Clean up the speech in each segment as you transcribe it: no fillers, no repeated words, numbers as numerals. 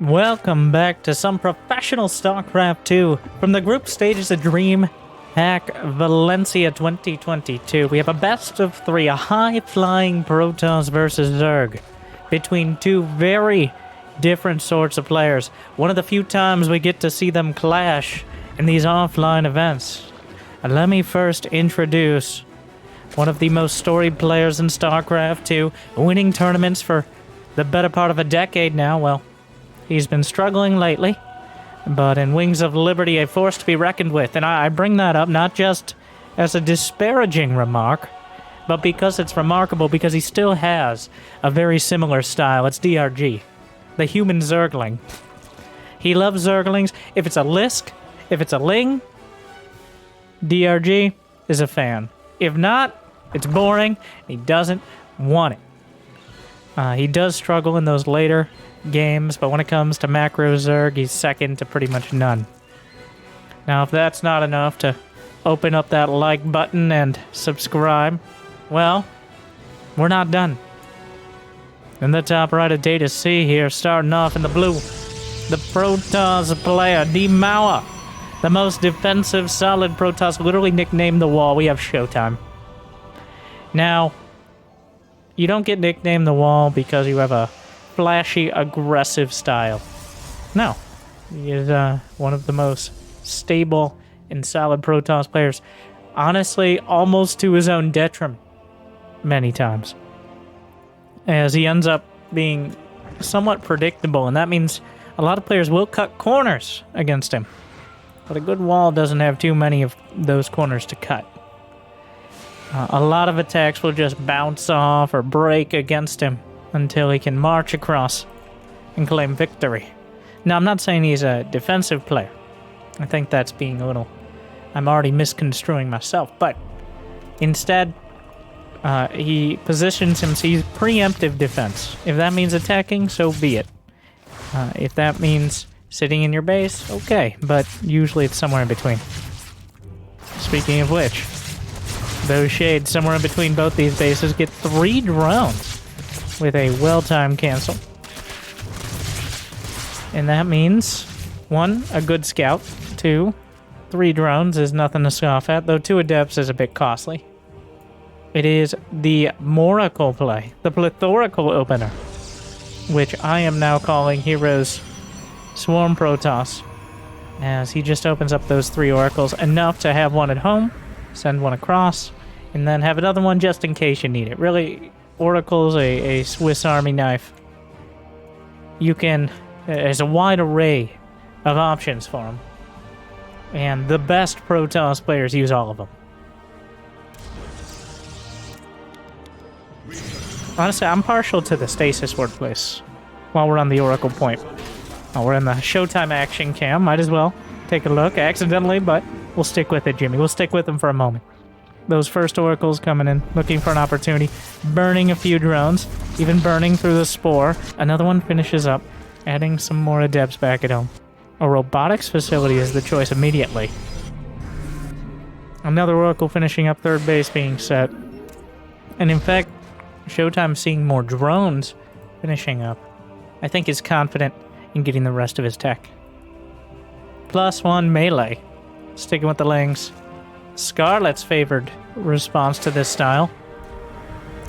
Welcome back to some professional StarCraft 2 from the group stages of Dreamhack Valencia 2022. We have a best of 3, a high-flying Protoss versus Zerg, between two very different sorts of players. One of the few times we get to see them clash in these offline events. And let me first introduce one of the most storied players in StarCraft 2, winning tournaments for the better part of a decade now. Well, he's been struggling lately, but in Wings of Liberty, a force to be reckoned with. And I bring that up not just as a disparaging remark, but because it's remarkable because he still has a very similar style. It's DRG, the human Zergling. He loves Zerglings. If it's a Lisk, if it's a Ling, DRG is a fan. If not, it's boring. He doesn't want it. He does struggle in those later games, but when it comes to macro Zerg, he's second to pretty much none. Now, if that's not enough to open up that like button and subscribe, well, we're not done. In the top right of Data C here, starting off in the blue, the Protoss player, D-Mauer, the most defensive, solid Protoss, literally nicknamed the wall. We have Showtime. Now, you don't get nicknamed the wall because you have a flashy, aggressive style. No. He is one of the most stable and solid Protoss players. Honestly, almost to his own detriment many times. As he ends up being somewhat predictable, and that means a lot of players will cut corners against him. But a good wall doesn't have too many of those corners to cut. A lot of attacks will just bounce off or break against him until he can march across and claim victory. Now, I'm not saying he's a defensive player. I think that's being a little... I'm already misconstruing myself, but instead, he positions himself... He's preemptive defense. If that means attacking, so be it. If that means sitting in your base, okay, but usually it's somewhere in between. Speaking of which, those shades somewhere in between both these bases get 3 drones with a well-timed cancel. And that means, 1, a good scout. 2, 3 drones is nothing to scoff at, though 2 adepts is a bit costly. It is the Moracle play, the plethorical opener, which I am now calling Heroes Swarm Protoss, as he just opens up those 3 oracles, enough to have 1 at home, send 1 across, and then have another one just in case you need it. Really, Oracle's a Swiss Army knife. You can... There's a wide array of options for him. And the best Protoss players use all of them. Honestly, I'm partial to the Stasis Workplace while we're on the Oracle point. Oh, we're in the Showtime action cam. Might as well take a look accidentally, but we'll stick with it, Jimmy. We'll stick with them for a moment. Those first oracles coming in, looking for an opportunity, burning a few drones, even burning through the spore. Another one finishes up, adding some more adepts back at home. A robotics facility is the choice immediately. Another oracle finishing up third base being set. And in fact, Showtime seeing more drones finishing up. I think he's confident in getting the rest of his tech. +1 melee. Sticking with the lings. Scarlett's favored response to this style.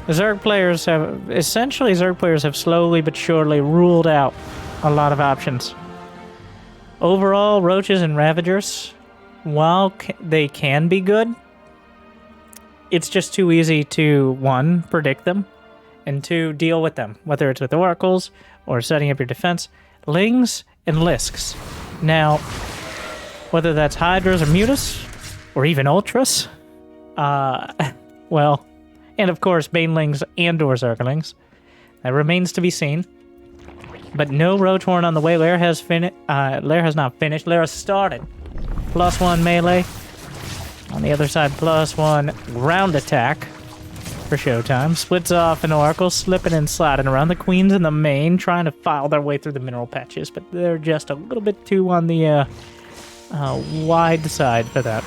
Zerg players have slowly but surely ruled out a lot of options. Overall, Roaches and Ravagers, while they can be good, it's just too easy to, 1, predict them, and 2, deal with them, whether it's with oracles or setting up your defense. Lings and Lisks. Now, whether that's Hydras or Mutas, or even Ultras, well, and of course, Banelings and/or Zerglings. That remains to be seen. But no Rotorn on the way. Lair has not finished. Lair has started. +1 melee. On the other side, +1 ground attack for Showtime. Splits off an Oracle, slipping and sliding around. The Queens in the main, trying to file their way through the mineral patches, but they're just a little bit too on the wide side for that.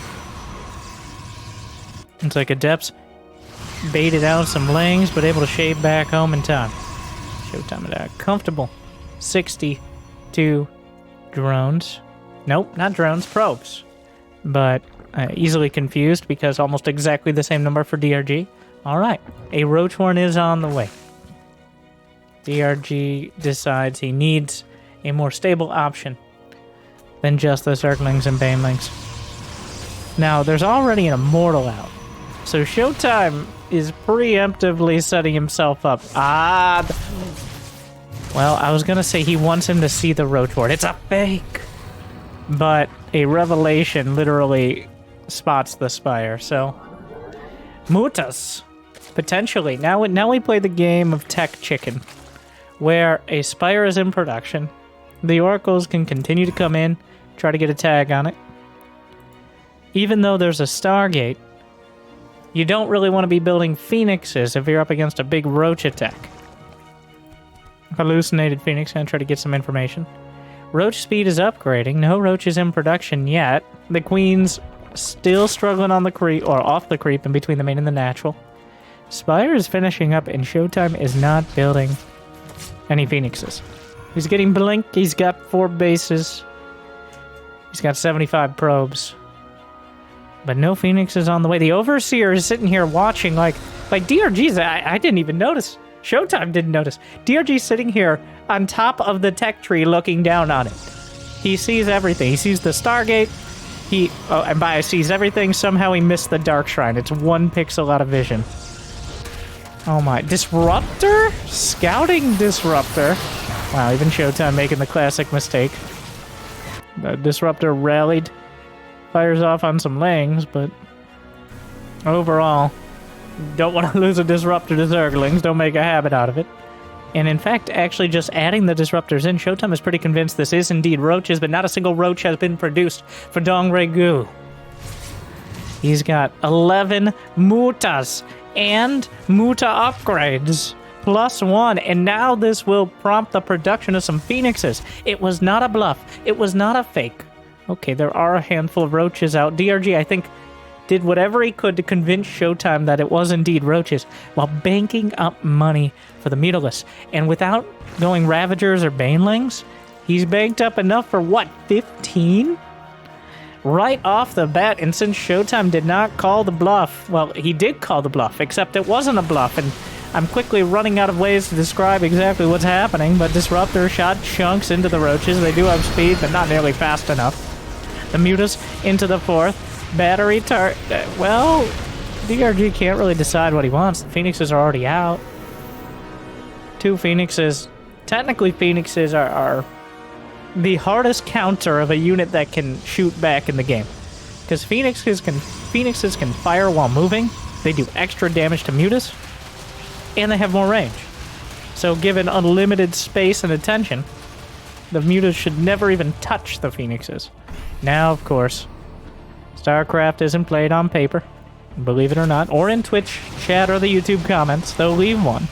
It's like Adepts baited out some lings, but able to shave back home in time. Showtime at a comfortable 60 2 drones. Nope, not drones, probes. But easily confused because almost exactly the same number for DRG. All right, a roach horn is on the way. DRG decides he needs a more stable option than just the Zerglings and Banelings. Now, there's already an Immortal out, so Showtime is preemptively setting himself up. Well, I was gonna say he wants him to see the roach horn. It's a fake! But a revelation literally spots the spire, so... Mutas! Potentially. Now we play the game of Tech Chicken, where a spire is in production. The oracles can continue to come in, try to get a tag on it. Even though there's a Stargate, you don't really want to be building phoenixes if you're up against a big roach attack. Hallucinated Phoenix, gonna try to get some information. Roach speed is upgrading. No roaches in production yet. The queen's still struggling on the creep, or off the creep in between the main and the natural. Spire is finishing up, and Showtime is not building any phoenixes. He's getting blink. He's got 4 bases. He's got 75 probes. But no phoenixes on the way. The Overseer is sitting here watching like DRG's. I didn't even notice. Showtime didn't notice. DRG's sitting here on top of the tech tree looking down on it. He sees everything. He sees the Stargate. And by sees everything, somehow he missed the Dark Shrine. It's 1 pixel out of vision. Oh my. Disruptor? Scouting Disruptor. Wow, even Showtime making the classic mistake. The Disruptor rallied. Fires off on some lings, but overall, don't want to lose a Disruptor to Zerglings. Don't make a habit out of it. And in fact, actually just adding the Disruptors in, Showtime is pretty convinced this is indeed roaches, but not a single roach has been produced for DongRaeGu. He's got 11 mutas and muta upgrades. +1, and now this will prompt the production of some phoenixes. It was not a bluff. It was not a fake. Okay, there are a handful of roaches out. DRG, I think, did whatever he could to convince Showtime that it was indeed roaches, while banking up money for the Mutalisk. And without going Ravagers or Banelings, he's banked up enough for, what, 15? Right off the bat, and since Showtime did not call the bluff, well, he did call the bluff, except it wasn't a bluff, and I'm quickly running out of ways to describe exactly what's happening, but Disruptor shot chunks into the roaches. They do have speed, but not nearly fast enough. The Mutas into the 4th. Battery well, DRG can't really decide what he wants. The Phoenixes are already out. 2 Phoenixes. Technically, Phoenixes are the hardest counter of a unit that can shoot back in the game. Because Phoenixes can fire while moving. They do extra damage to Mutas. And they have more range. So given unlimited space and attention, the Mutas should never even touch the Phoenixes. Now, of course, StarCraft isn't played on paper, believe it or not, or in Twitch chat or the YouTube comments. They'll leave one.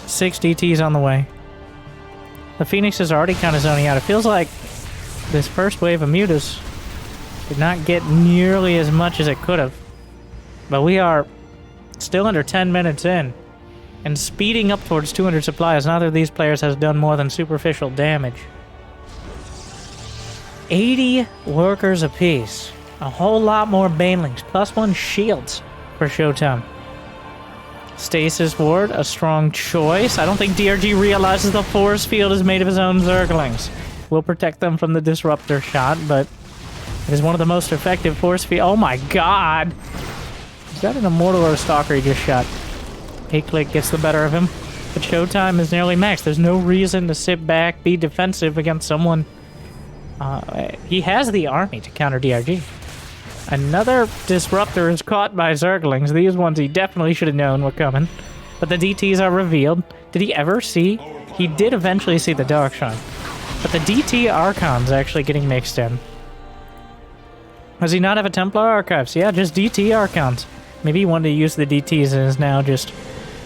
6 DTs on the way. The Phoenixes are already kind of zoning out. It feels like this first wave of Mutas did not get nearly as much as it could have. But we are still under 10 minutes in, and speeding up towards 200 supplies. Neither of these players has done more than superficial damage. 80 workers apiece. A whole lot more Banelings. +1 shields for Showtime. Stasis Ward, a strong choice. I don't think DRG realizes the force field is made of his own Zerglings. We'll protect them from the Disruptor shot, but it is one of the most effective force field. Oh my god! Is that an Immortal or a Stalker he just shot? 8-click gets the better of him. But Showtime is nearly max. There's no reason to sit back, be defensive against someone. He has the army to counter DRG. Another Disruptor is caught by Zerglings. These ones he definitely should have known were coming. But the DTs are revealed. Did he ever see? He did eventually see the Dark Shrine. But the DT Archon's actually getting mixed in. Does he not have a Templar Archives? Yeah, just DT Archons. Maybe he wanted to use the DTs and is now just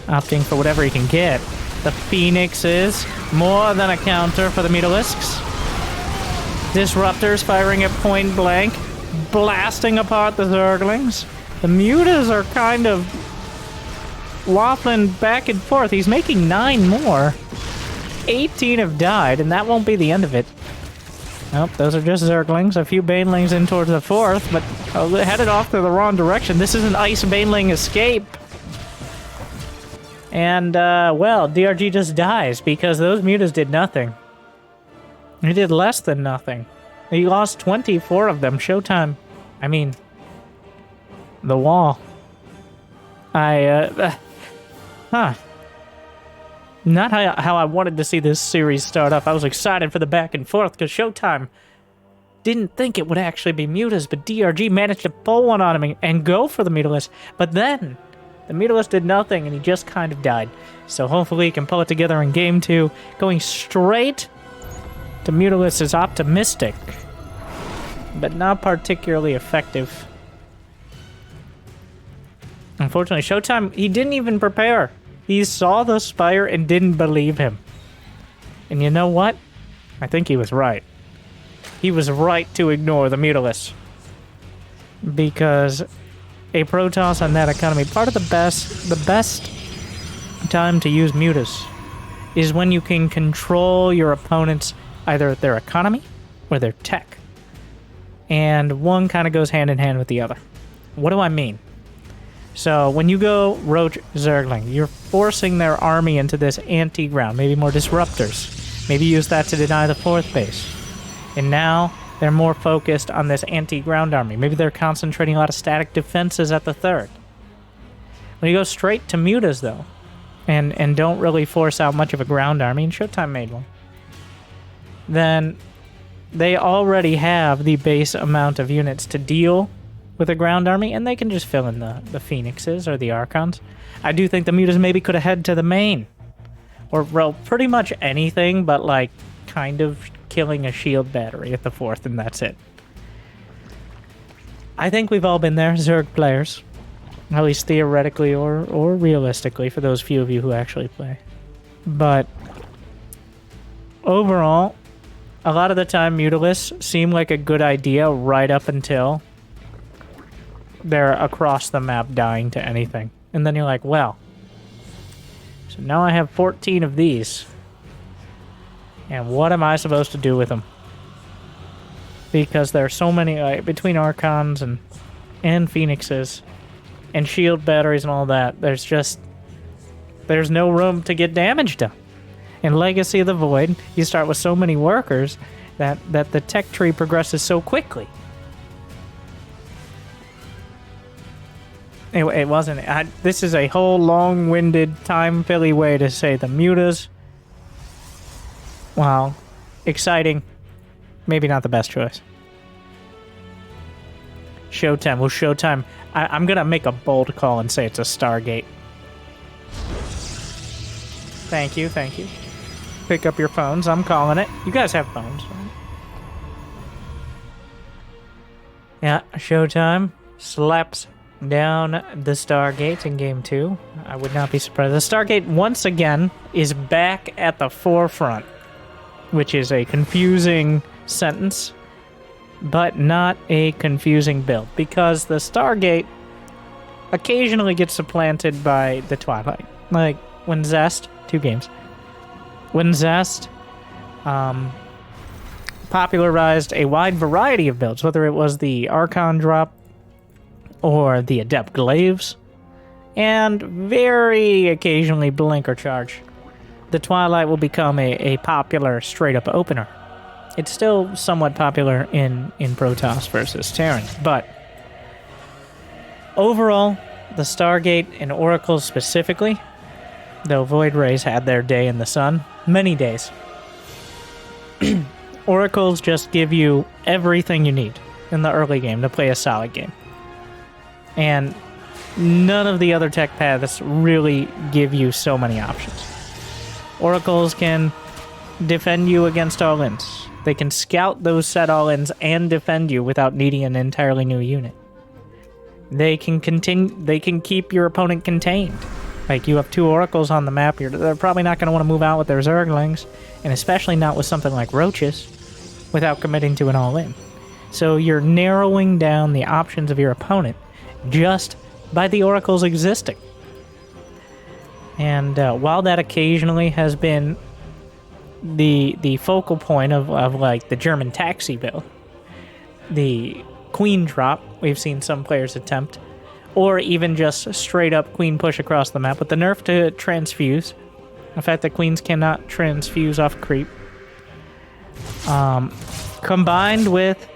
opting for whatever he can get. The Phoenixes, more than a counter for the Mutalisks. Disruptors firing at point blank, blasting apart the Zerglings. The Mutas are kind of waffling back and forth. He's making 9 more. 18 have died, and that won't be the end of it. Nope, those are just Zerglings. A few Banelings in towards the 4th, but headed off to the wrong direction. This is an Ice Baneling escape. And, well, DRG just dies because those mutas did nothing. He did less than nothing. He lost 24 of them. Showtime. I mean, the wall. Not how I wanted to see this series start off. I was excited for the back and forth because Showtime didn't think it would actually be mutas, but DRG managed to pull one on him and go for the mutalist. But then the mutalist did nothing and he just kind of died. So hopefully he can pull it together in game 2. Going straight to mutalist is optimistic, but not particularly effective. Unfortunately, Showtime, he didn't even prepare. He saw the Spire and didn't believe him. And you know what? I think he was right. He was right to ignore the mutalist. Because a Protoss on that economy, part of the best time to use mutas is when you can control your opponents, either their economy or their tech. And one kind of goes hand in hand with the other. What do I mean? So when you go Roach Zergling, you're forcing their army into this anti-ground, maybe more disruptors. Maybe use that to deny the 4th base. And now they're more focused on this anti-ground army. Maybe they're concentrating a lot of static defenses at the 3rd. When you go straight to mutas, though, and don't really force out much of a ground army, and Showtime made one, then they already have the base amount of units to deal with a ground army, and they can just fill in the Phoenixes or the Archons. I do think the mutas maybe could have head to the main. Or, well, pretty much anything, but, like, kind of killing a shield battery at the 4th, and that's it. I think we've all been there, Zerg players. At least theoretically or realistically, for those few of you who actually play. But overall, a lot of the time, mutalists seem like a good idea right up until they're across the map dying to anything. And then you're like, well, so now I have 14 of these. And what am I supposed to do with them? Because there are so many, between Archons and Phoenixes and shield batteries and all that, there's no room to get damage done. In Legacy of the Void, you start with so many workers that the tech tree progresses so quickly. Anyway, it wasn't. This is a whole long-winded, time-filly way to say the mutas. Wow. Exciting. Maybe not the best choice. Showtime. Well, Showtime. I'm going to make a bold call and say it's a Stargate. Thank you, thank you. Pick up your phones. I'm calling it. You guys have phones, right? Yeah, Showtime slaps down the Stargate in Game 2. I would not be surprised. The Stargate, once again, is back at the forefront, which is a confusing sentence, but not a confusing build, because the Stargate occasionally gets supplanted by the Twilight. Like, when Zest, 2 games, when Zest popularized a wide variety of builds, whether it was the Archon drop or the Adept Glaives, and very occasionally Blinker Charge, the Twilight will become a popular straight-up opener. It's still somewhat popular in Protoss versus Terran, but overall, the Stargate and Oracles specifically, though Void Rays had their day in the sun, many days, Oracles just give you everything you need in the early game to play a solid game. And none of the other tech paths really give you so many options. Oracles can defend you against all-ins. They can scout those set all-ins and defend you without needing an entirely new unit. They can keep your opponent contained. Like, you have 2 Oracles on the map, they're probably not going to want to move out with their Zerglings, and especially not with something like Roaches, without committing to an all-in. So you're narrowing down the options of your opponent just by the Oracles existing. And while that occasionally has been the focal point of like the German taxi build. The queen drop, we've seen some players attempt, or even just straight up queen push across the map with the nerf to transfuse. The fact that queens cannot transfuse off creep. Combined with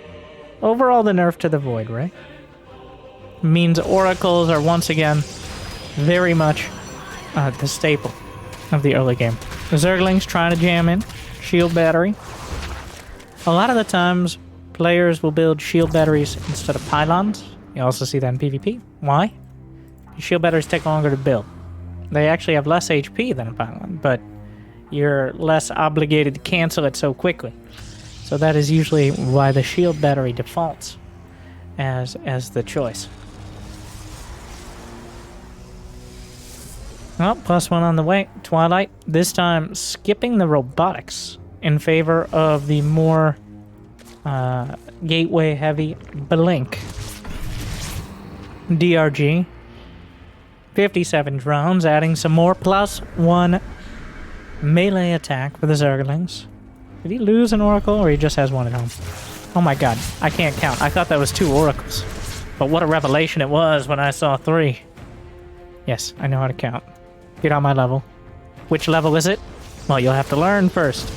overall the nerf to the void, right? Means oracles are once again very much the staple of the early game. The Zerglings trying to jam in. Shield battery. A lot of the times, players will build shield batteries instead of pylons. You also see that in PvP. Why? Shield batteries take longer to build. They actually have less HP than a pylon, but you're less obligated to cancel it so quickly. So that is usually why the shield battery defaults as the choice. Well, +1 on the way. Twilight, this time skipping the robotics in favor of the more gateway-heavy Blink. DRG. 57 drones, adding some more +1 melee attack for the Zerglings. Did he lose an Oracle, or he just has one at home? Oh my god, I can't count. I thought that was 2 Oracles. But what a revelation it was when I saw 3. Yes, I know how to count. Get on my level. Which level is it? Well, you'll have to learn first.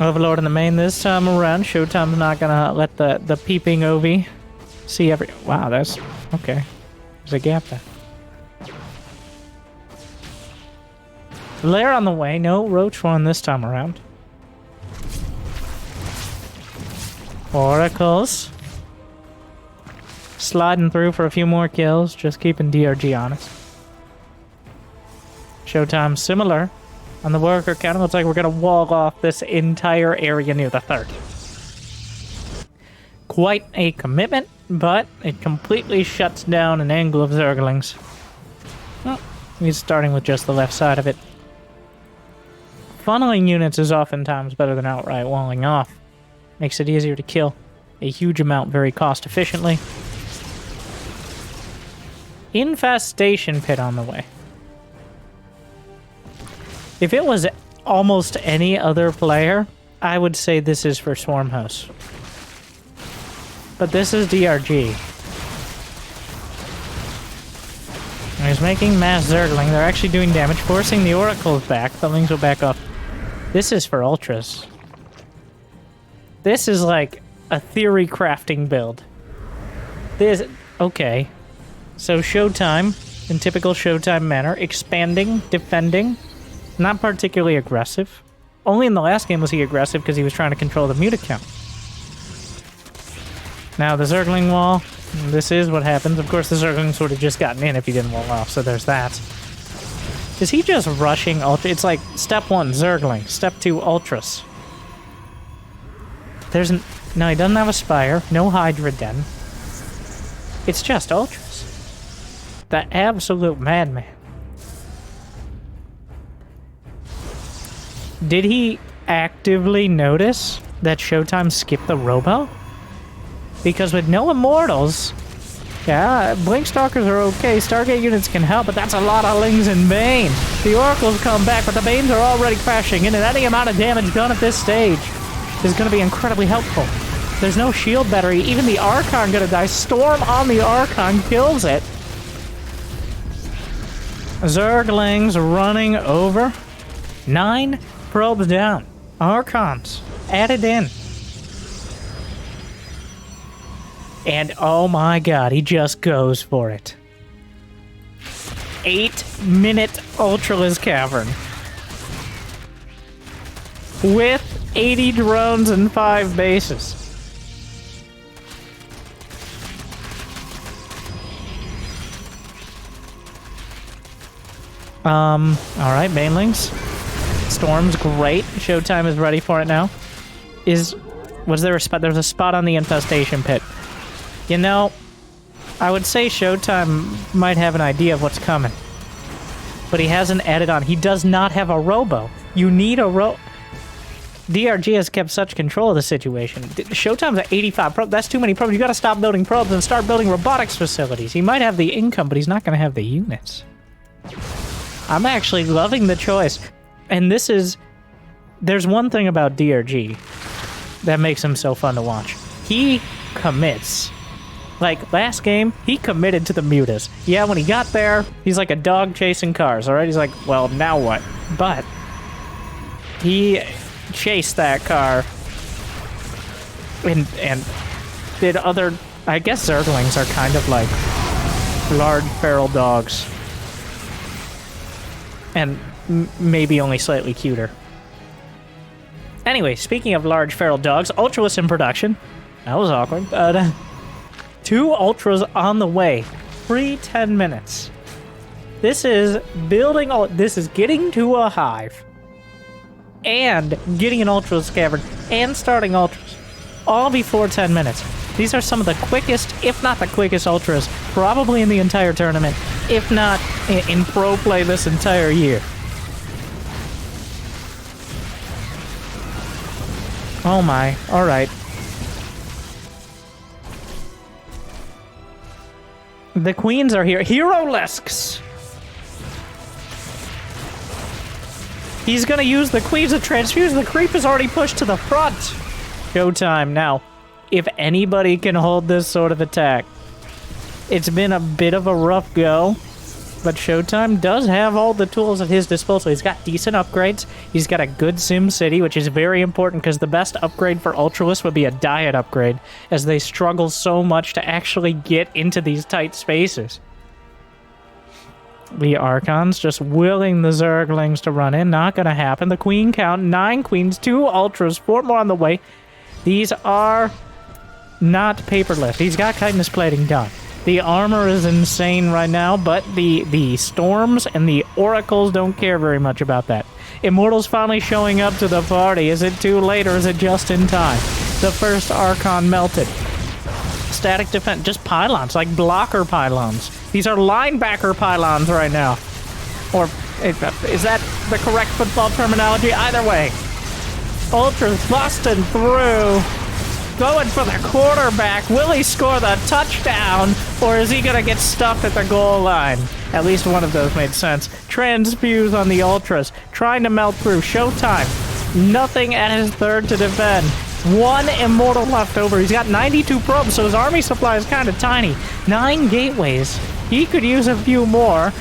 Overlord in the main this time around. Showtime's not gonna let the peeping Ovi see every... Wow, that's... Okay. There's a gap there. Lair on the way. No Roach one this time around. Oracles. Sliding through for a few more kills. Just keeping DRG honest. Showtime similar. On the worker count, it looks like we're going to wall off this entire area near the 3rd. Quite a commitment, but it completely shuts down an angle of Zerglings. Well, he's starting with just the left side of it. Funneling units is oftentimes better than outright walling off. Makes it easier to kill a huge amount very cost efficiently. Infestation pit on the way. If it was almost any other player, I would say this is for Swarmhouse. But this is DRG. And he's making MASS ZERGLING. They're actually doing damage, forcing the Oracles back. The Lings will back off. This is for Ultras. This is like a theory crafting build. This... Okay. So Showtime, in typical Showtime manner, expanding, defending... Not particularly aggressive. Only in the last game was he aggressive because he was trying to control the mute account. Now the Zergling wall, this is what happens. Of course the Zerglings would have just gotten in if he didn't wall off, so there's that. Is he just rushing Ultra? It's like step 1, Zergling. Step 2, Ultras. No, he doesn't have a Spire. No Hydra Den. It's just Ultras. The absolute madman. Did he actively notice that Showtime skipped the Robo? Because with no Immortals, yeah, Blink Stalkers are okay, Stargate units can help, but that's a lot of Lings and Bane. The Oracles come back, but the Banes are already crashing in, and any amount of damage done at this stage is going to be incredibly helpful. There's no shield battery, even the Archon gonna die. Storm on the Archon kills it. Zerglings running over. 9 probes down. Archons added in. And oh my god, he just goes for it. 8-minute Ultralisk Cavern. With 80 drones and 5 bases. Alright, Banelings. Storm's great. Showtime is ready for it now. Was there a spot? There's a spot on the infestation pit. You know, I would say Showtime might have an idea of what's coming. But he hasn't added on. He does not have a Robo. You need a DRG has kept such control of the situation. Showtime's at 85 probes. That's too many probes. You gotta stop building probes and start building robotics facilities. He might have the income, but he's not gonna have the units. I'm actually loving the choice. And this is... There's one thing about DRG that makes him so fun to watch. He commits. Like, last game, he committed to the mutas. Yeah, when he got there, he's like a dog chasing cars, alright? He's like, well, now what? But he chased that car and did other... I guess Zerglings are kind of like large feral dogs. And maybe only slightly cuter. Anyway, speaking of large feral dogs, Ultras in production. That was awkward. 2 Ultras on the way. Free 10 minutes. This is building... This is getting to a hive. And getting an Ultras cavern. And starting Ultras. All before 10 minutes. These are some of the quickest, if not the quickest Ultras, probably in the entire tournament. If not in pro play this entire year. Oh my. Alright. The queens are here. Hero Lisks! He's gonna use the queens to transfuse. The creep is already pushed to the front. Showtime. Now, if anybody can hold this sort of attack, it's been a bit of a rough go, but Showtime does have all the tools at his disposal. He's got decent upgrades. He's got a good Sim City, which is very important because the best upgrade for Ultralists would be a diet upgrade, as they struggle so much to actually get into these tight spaces. The Archons just willing the Zerglings to run in. Not gonna happen. The queen count, 9 queens, 2 Ultras, 4 more on the way. These are not paperless. He's got chitinous plating done. The armor is insane right now, but the storms and the oracles don't care very much about that. Immortal's finally showing up to the party. Is it too late or is it just in time? The first Archon melted. Static defense, just pylons, like blocker pylons. These are linebacker pylons right now. Or, is that the correct football terminology? Either way. Ultra's busting through. Going for the quarterback. Will he score the touchdown? Or is he going to get stuffed at the goal line? At least one of those made sense. Transfuse on the Ultras. Trying to melt through. Showtime. Nothing at his third to defend. 1 Immortal left over. He's got 92 probes, so his army supply is kind of tiny. 9 gateways. He could use a few more.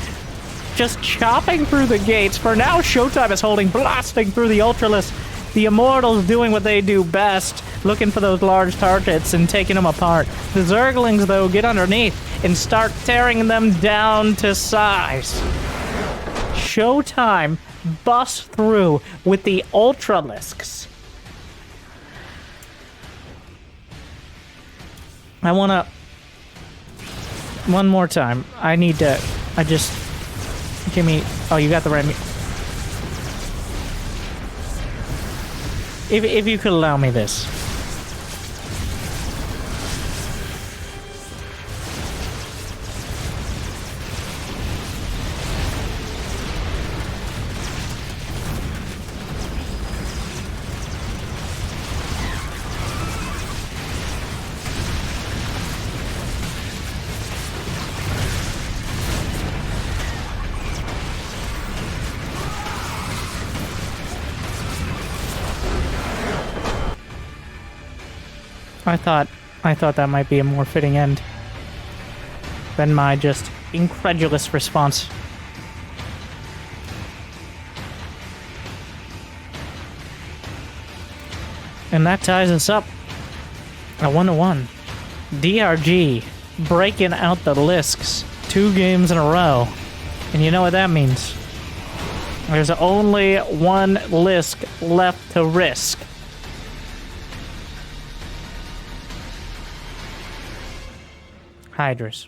Just chopping through the gates. For now, Showtime is holding, blasting through the Ultralists. The Immortals doing what they do best, looking for those large targets and taking them apart. The Zerglings, though, get underneath and start tearing them down to size. Showtime busts through with the Ultralisks. I wanna... One more time. I need to... Jimmy... Oh, you got the right... If you could allow me this. I thought that might be a more fitting end than my just incredulous response. And that ties us up at 1-1. DRG breaking out the Lisks 2 games in a row. And you know what that means. There's only 1 Lisk left to risk. Hydras.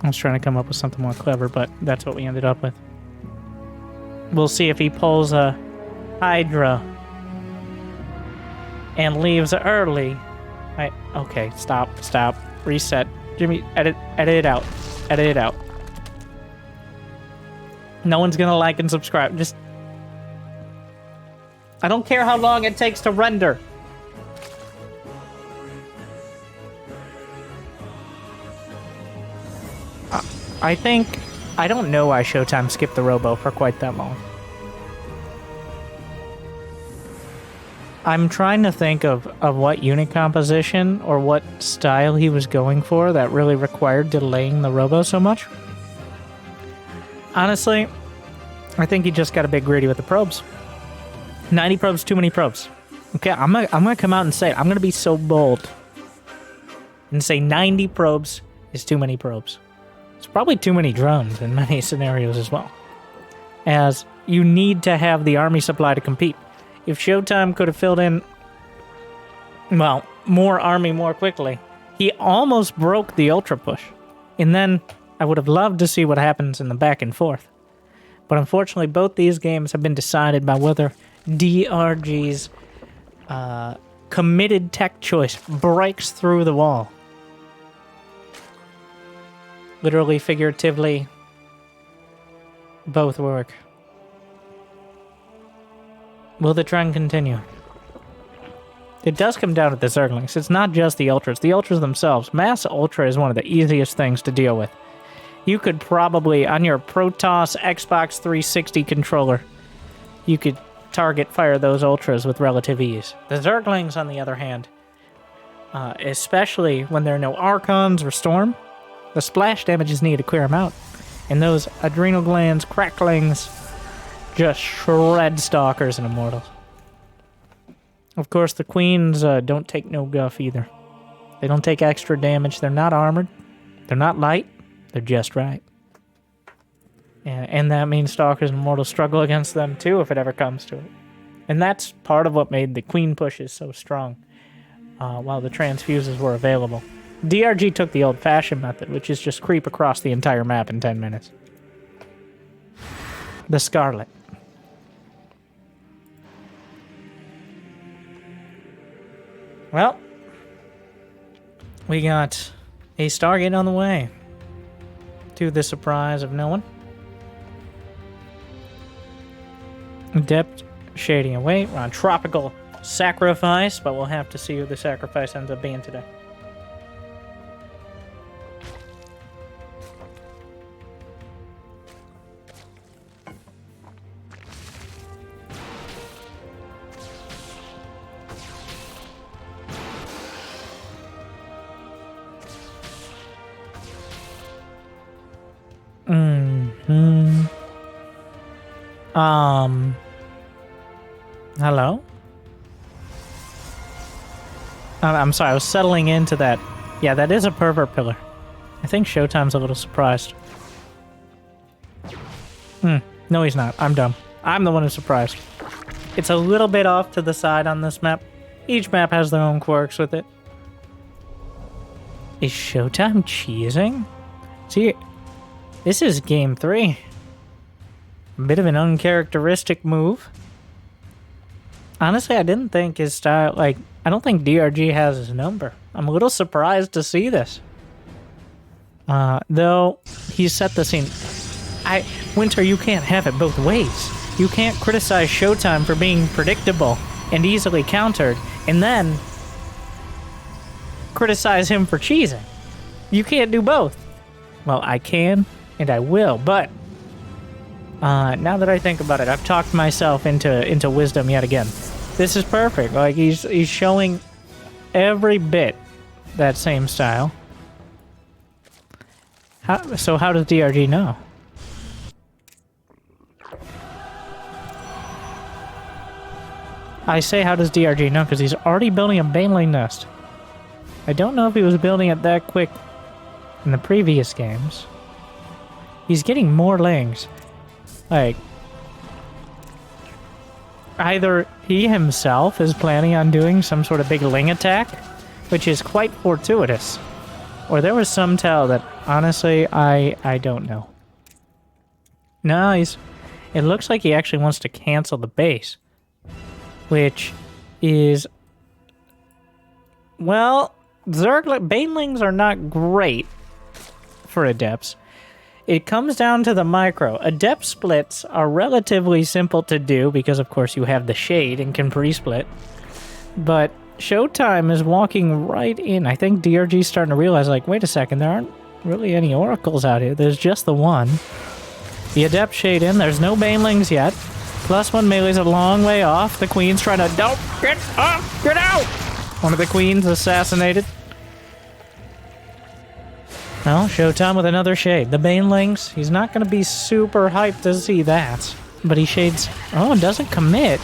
I was trying to come up with something more clever, but that's what we ended up with. We'll see if he pulls a Hydra and leaves early. Okay, stop, reset. Jimmy, edit it out. Edit it out. No one's gonna like and subscribe. Just... I don't care how long it takes to render. I think I don't know why Showtime skipped the Robo for quite that long. I'm trying to think of what unit composition or what style he was going for that really required delaying the Robo so much. Honestly, I think he just got a bit greedy with the probes. 90 probes, too many probes. Okay, I'm gonna come out and say it. I'm gonna be so bold and say 90 probes is too many probes. It's probably too many drones in many scenarios as well, as you need to have the army supply to compete. If Showtime could have filled in, well, more army more quickly, he almost broke the ultra push. And then I would have loved to see what happens in the back and forth. But unfortunately, both these games have been decided by whether DRG's committed tech choice breaks through the wall. Literally, figuratively, both work. Will the trend continue? It does come down to the Zerglings. It's not just the Ultras. The Ultras themselves. Mass Ultra is one of the easiest things to deal with. You could probably, on your Protoss Xbox 360 controller, you could target fire those Ultras with relative ease. The Zerglings, on the other hand, especially when there are no Archons or Storm, the splash damage is needed to clear them out. And those adrenal glands, cracklings, just shred Stalkers and Immortals. Of course, the Queens don't take no guff either. They don't take extra damage. They're not armored. They're not light. They're just right. And that means Stalkers and Immortals struggle against them too if it ever comes to it. And that's part of what made the Queen pushes so strong while the transfuses were available. DRG took the old-fashioned method, which is just creep across the entire map in 10 minutes. The Scarlett. Well, we got a Stargate on the way, to the surprise of no one. Depth shading away. We're on Tropical Sacrifice, but we'll have to see who the sacrifice ends up being today. Hello? I'm sorry, I was settling into that. Yeah, that is a pervert pillar. I think Showtime's a little surprised. No, he's not. I'm dumb. I'm the one who's surprised. It's a little bit off to the side on this map. Each map has their own quirks with it. Is Showtime cheesing? See, this is game 3. A bit of an uncharacteristic move. Honestly, I didn't think his style, like, I don't think DRG has his number. I'm a little surprised to see this. Though, he set the scene. Winter, you can't have it both ways. You can't criticize Showtime for being predictable and easily countered, and then criticize him for cheesing. You can't do both. Well, I can, and I will, but now that I think about it, I've talked myself into wisdom yet again. This is perfect. Like, he's showing every bit that same style. So how does DRG know? I say how does DRG know because he's already building a Baneling nest. I don't know if he was building it that quick in the previous games. He's getting more lings. Like, either he himself is planning on doing some sort of big ling attack, which is quite fortuitous, or there was some tell that, honestly, I don't know. No, it looks like he actually wants to cancel the base, which is, well, Banelings are not great for Adepts. It comes down to the micro. Adept splits are relatively simple to do because, of course, you have the shade and can pre-split. But Showtime is walking right in. I think DRG's starting to realize, like, wait a second, there aren't really any oracles out here. There's just the one. The Adept Shade in. There's no banelings yet. +1 melee's a long way off. The queen's trying to... Don't get up! Get out! One of the queens assassinated. Well, Showtime with another shade. The banelings, he's not going to be super hyped to see that. But he shades... Oh, doesn't commit.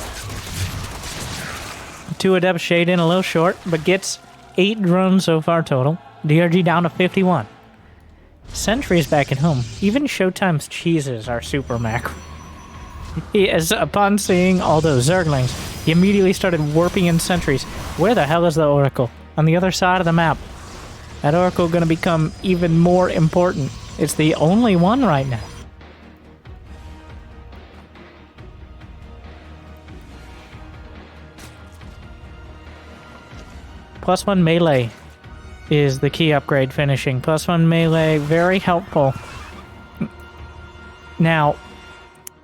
2 Adept Shade in, a little short, but gets 8 drones so far total. DRG down to 51. Sentry's back at home. Even Showtime's cheeses are super macro. Upon seeing all those Zerglings, he immediately started warping in sentries. Where the hell is the Oracle? On the other side of the map. That Oracle going to become even more important. It's the only one right now. +1 melee is the key upgrade finishing. +1 melee, very helpful. Now,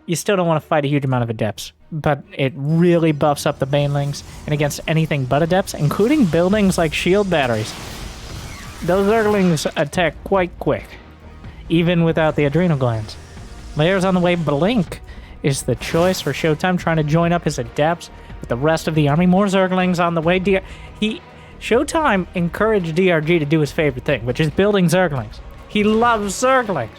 you still don't want to fight a huge amount of Adepts, but it really buffs up the Banelings, and against anything but Adepts, including buildings like shield batteries. Those Zerglings attack quite quick, even without the adrenal glands. Layers on the way. Blink is the choice for Showtime, trying to join up his Adepts with the rest of the army. More Zerglings on the way. Showtime encouraged DRG to do his favorite thing, which is building Zerglings. He loves Zerglings.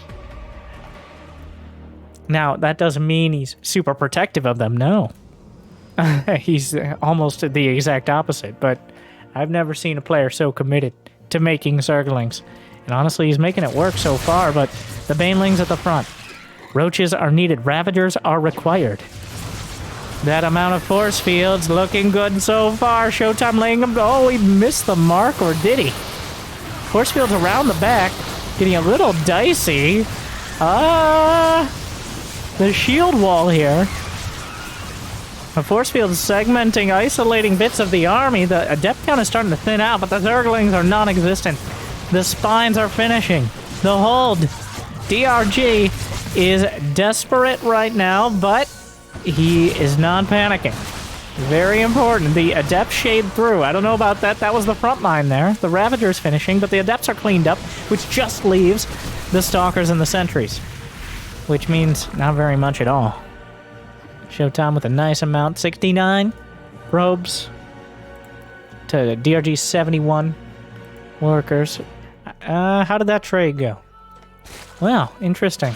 Now, that doesn't mean he's super protective of them, no. He's almost the exact opposite, but I've never seen a player so committed to making Zerglings. And honestly, he's making it work so far, but the Banelings at the front. Roaches are needed. Ravagers are required. That amount of force fields looking good so far. Showtime laying them. Oh, he missed the mark, or did he? Force fields around the back. Getting a little dicey. The shield wall here. The force field is segmenting, isolating bits of the army. The Adept count is starting to thin out, but the Zerglings are non-existent. The spines are finishing. The hold. DRG is desperate right now, but he is not panicking. Very important. The Adept shade through. I don't know about that. That was the front line there. The Ravager's finishing, but the Adepts are cleaned up, which just leaves the Stalkers and the Sentries. Which means not very much at all. Showtime with a nice amount. 69 probes to DRG 71 workers. How did that trade go? Well, interesting.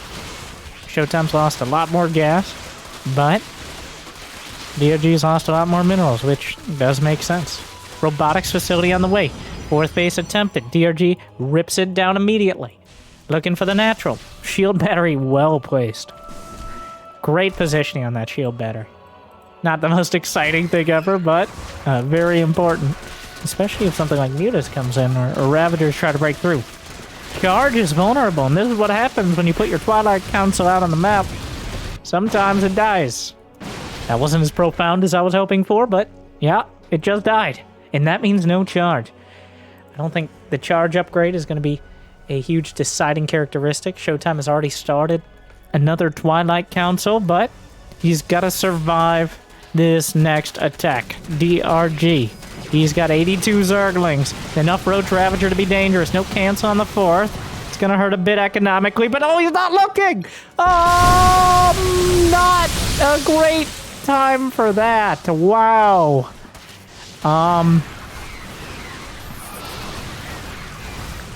Showtime's lost a lot more gas, but DRG's lost a lot more minerals, which does make sense. Robotics facility on the way. 4th base attempted. DRG rips it down immediately. Looking for the natural. Shield battery well placed. Great positioning on that shield battery. Not the most exciting thing ever, but very important. Especially if something like Mutas comes in or Ravagers try to break through. Charge is vulnerable, and this is what happens when you put your Twilight Council out on the map. Sometimes it dies. That wasn't as profound as I was hoping for, but yeah, it just died. And that means no charge. I don't think the charge upgrade is going to be a huge deciding characteristic. Showtime has already started another Twilight Council, but he's got to survive this next attack. DRG. He's got 82 Zerglings. Enough Roach Ravager to be dangerous. No cancel on the 4th. It's going to hurt a bit economically, but oh, he's not looking! Oh, not a great time for that. Wow.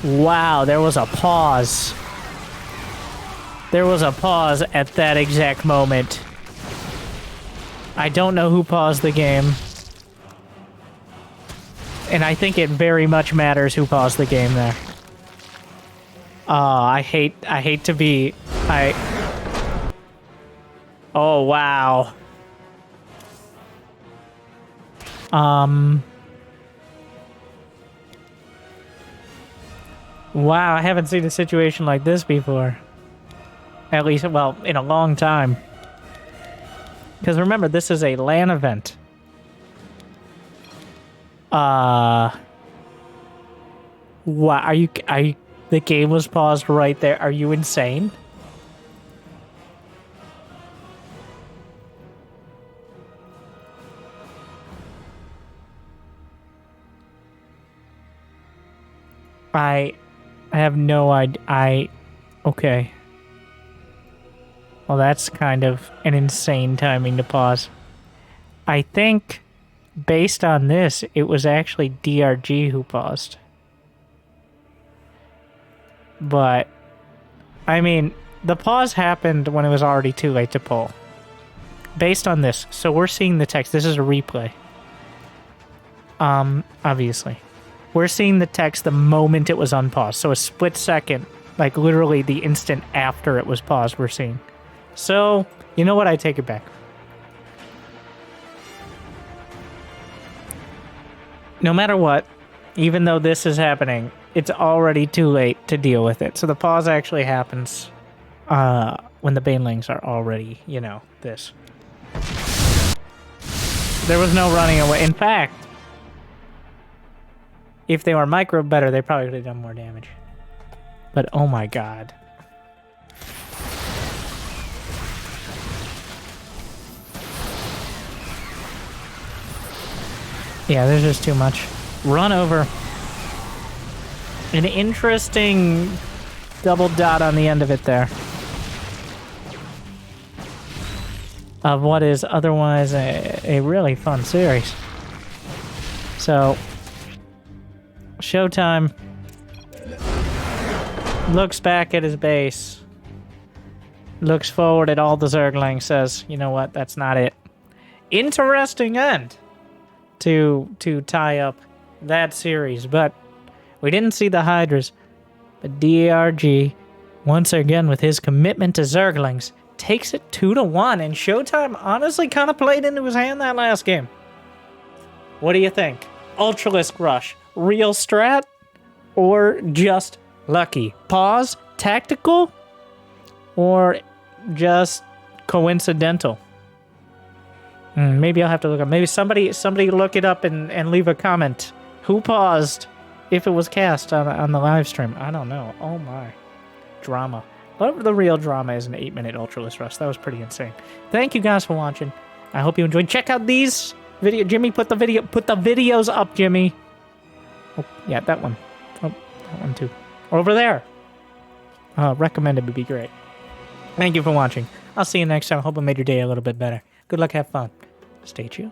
Wow, there was a pause. There was a pause at that exact moment. I don't know who paused the game. And I think it very much matters who paused the game there. I hate to be... Oh, wow. Wow, I haven't seen a situation like this before. At least, well, in a long time. Because remember, this is a LAN event. Wow, are you, the game was paused right there. Are you insane? I have no idea. Okay. Well, that's kind of an insane timing to pause. I think, based on this, it was actually DRG who paused. But, I mean, the pause happened when it was already too late to pull. Based on this, so we're seeing the text. This is a replay. Obviously. We're seeing the text the moment it was unpaused. So a split second, like literally the instant after it was paused, we're seeing. So, you know what? I take it back. No matter what, even though this is happening, it's already too late to deal with it. So the pause actually happens when the banelings are already, you know, this. There was no running away. In fact, if they were micro better, they probably would have done more damage. But oh my god. Yeah, there's just too much. Run over. An interesting double dot on the end of it there. Of what is otherwise a really fun series. So, Showtime looks back at his base, looks forward at all the Zerglings, says, you know what, that's not it. Interesting end to tie up that series, but we didn't see the Hydras. But DRG, once again with his commitment to Zerglings, takes it 2-1, and Showtime honestly kind of played into his hand that last game. What do you think? Ultralisk Rush, real strat, or just lucky? Pause, tactical, or just coincidental? Maybe I'll have to look up. Maybe somebody look it up and leave a comment. Who paused if it was cast on the live stream? I don't know. Oh my. Drama. But the real drama is an 8-minute Ultralisk Rush. That was pretty insane. Thank you guys for watching. I hope you enjoyed. Check out these video. Jimmy, put the videos up, Jimmy. Oh, yeah, that one. Oh, that one too. Over there. Recommended would be great. Thank you for watching. I'll see you next time. I hope I made your day a little bit better. Good luck, have fun. Stay chill.